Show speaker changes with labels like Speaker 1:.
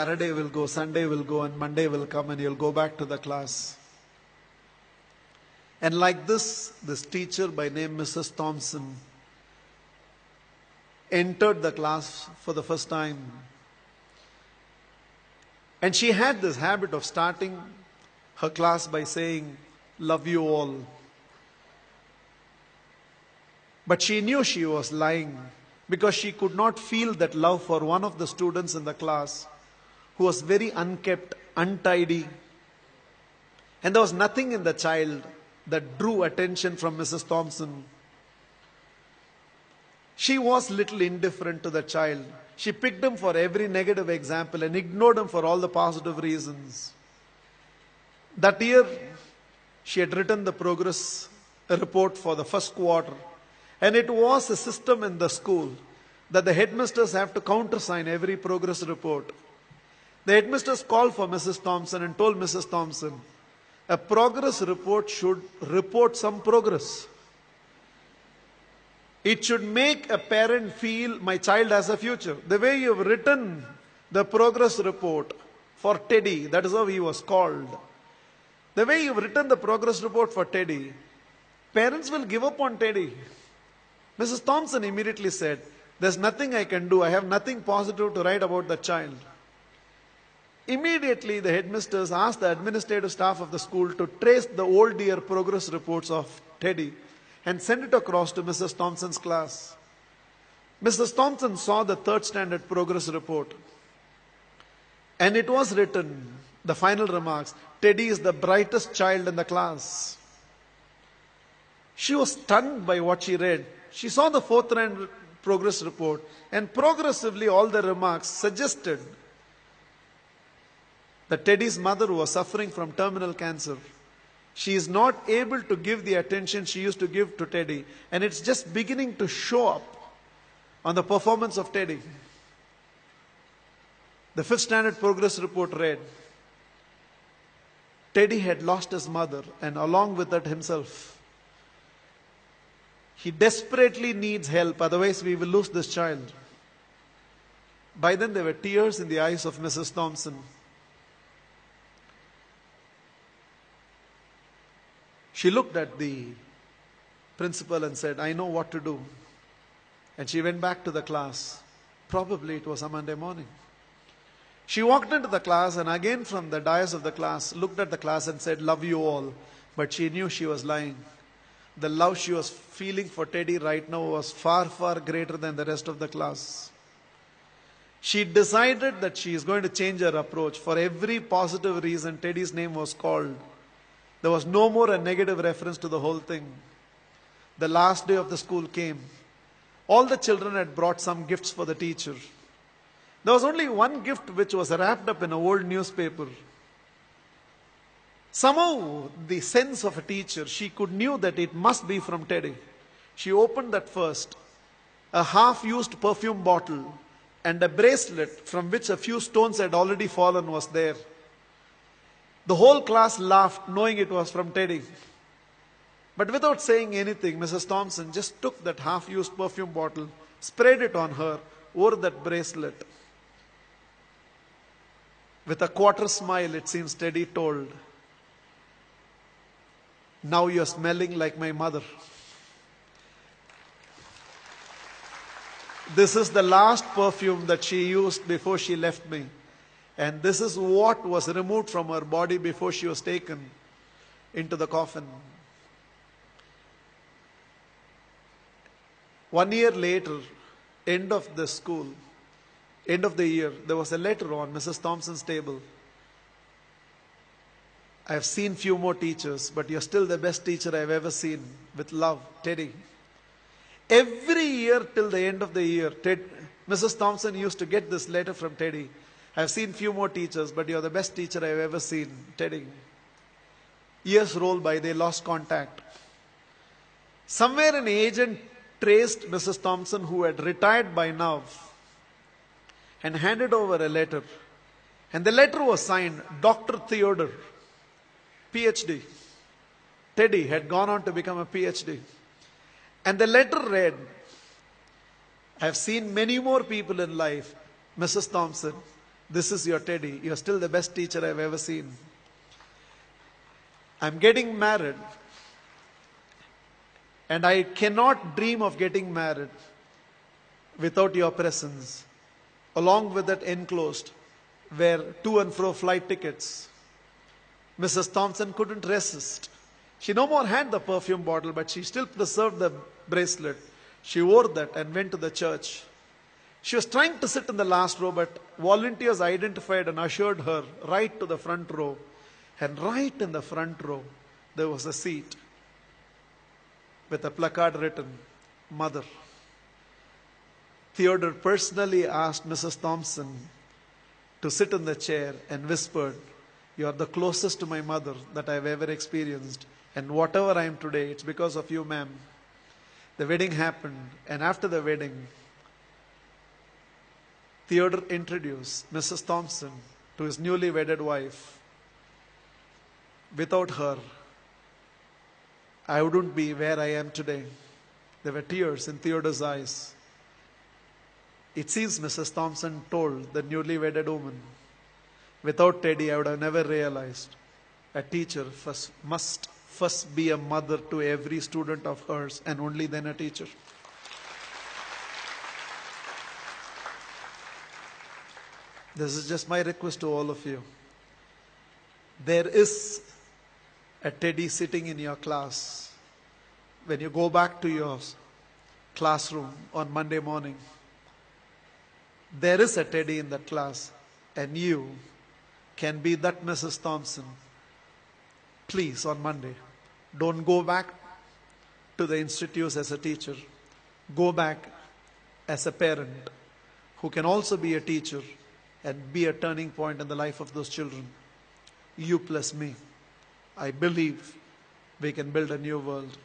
Speaker 1: Saturday will go, Sunday will go, and Monday will come, and you'll go back to the class. And like this teacher by name Mrs. Thompson entered the class for the first time. And she had this habit of starting her class by saying, "Love you all." But she knew she was lying because she could not feel that love for one of the students in the class who was very unkept, untidy. And there was nothing in the child that drew attention from Mrs. Thompson. She was little indifferent to the child. She picked him for every negative example and ignored him for all the positive reasons. That year, she had written the progress report for the first quarter. And it was a system in the school that the headmasters have to countersign every progress report. The headmasters called for Mrs. Thompson and told Mrs. Thompson, a progress report should report some progress. It should make a parent feel my child has a future. The way you've written the progress report for Teddy, that is how he was called. The way you've written the progress report for Teddy, parents will give up on Teddy. Mrs. Thompson immediately said, there's nothing I can do. I have nothing positive to write about the child. Immediately, the headmasters asked the administrative staff of the school to trace the old year progress reports of Teddy and send it across to Mrs. Thompson's class. Mrs. Thompson saw the third standard progress report. And it was written, the final remarks, Teddy is the brightest child in the class. She was stunned by what she read. She saw the fourth round progress report, and progressively all the remarks suggested that Teddy's mother was suffering from terminal cancer. She is not able to give the attention she used to give to Teddy, and it's just beginning to show up on the performance of Teddy. The fifth standard progress report read, Teddy had lost his mother and along with that himself. He desperately needs help, otherwise we will lose this child. By then there were tears in the eyes of Mrs. Thompson. She looked at the principal and said, I know what to do. And she went back to the class. Probably it was a Monday morning. She walked into the class and again from the dais of the class, looked at the class and said, love you all. But she knew she was lying. The love she was feeling for Teddy right now was far, far greater than the rest of the class. She decided that she is going to change her approach. For every positive reason, Teddy's name was called. There was no more a negative reference to the whole thing. The last day of the school came. All the children had brought some gifts for the teacher. There was only one gift which was wrapped up in an old newspaper. Somehow, the sense of a teacher, she knew that it must be from Teddy. She opened that first. A half-used perfume bottle and a bracelet from which a few stones had already fallen was there. The whole class laughed, knowing it was from Teddy. But without saying anything, Mrs. Thompson just took that half-used perfume bottle, sprayed it on her, wore that bracelet. With a quarter smile, it seems Teddy told, now you're smelling like my mother. This is the last perfume that she used before she left me. And this is what was removed from her body before she was taken into the coffin. 1 year later, end of the school, end of the year, there was a letter on Mrs. Thompson's table. I have seen few more teachers, but you're still the best teacher I've ever seen. With love, Teddy. Every year till the end of the year, Mrs. Thompson used to get this letter from Teddy. I've seen few more teachers, but you're the best teacher I've ever seen, Teddy. Years rolled by, they lost contact. Somewhere an agent traced Mrs. Thompson, who had retired by now, and handed over a letter. And the letter was signed, Dr. Theodore, PhD. Teddy had gone on to become a PhD. And the letter read, I have seen many more people in life, Mrs. Thompson, This is your Teddy. You're still the best teacher I've ever seen. I'm getting married, and I cannot dream of getting married without your presence. Along with that enclosed were to and fro flight tickets. Mrs. Thompson couldn't resist. She no more had the perfume bottle, but she still preserved the bracelet. She wore that and went to the church. She was trying to sit in the last row, but volunteers identified and ushered her right to the front row. And right in the front row, there was a seat with a placard written, Mother. Theodore personally asked Mrs. Thompson to sit in the chair and whispered, "You are the closest to my mother that I've ever experienced. And whatever I am today, it's because of you, ma'am." The wedding happened, and after the wedding, Theodore introduced Mrs. Thompson to his newly wedded wife. Without her, I wouldn't be where I am today. There were tears in Theodore's eyes. It seems Mrs. Thompson told the newly wedded woman, "Without Teddy, I would have never realized a teacher must first be a mother to every student of hers, and only then a teacher." This is just my request to all of you. There is a Teddy sitting in your class. When you go back to your classroom on Monday morning, there is a Teddy in that class, and you can be that Mrs. Thompson. Please, on Monday, don't go back to the institutes as a teacher. Go back as a parent who can also be a teacher and be a turning point in the life of those children. You plus me. I believe we can build a new world.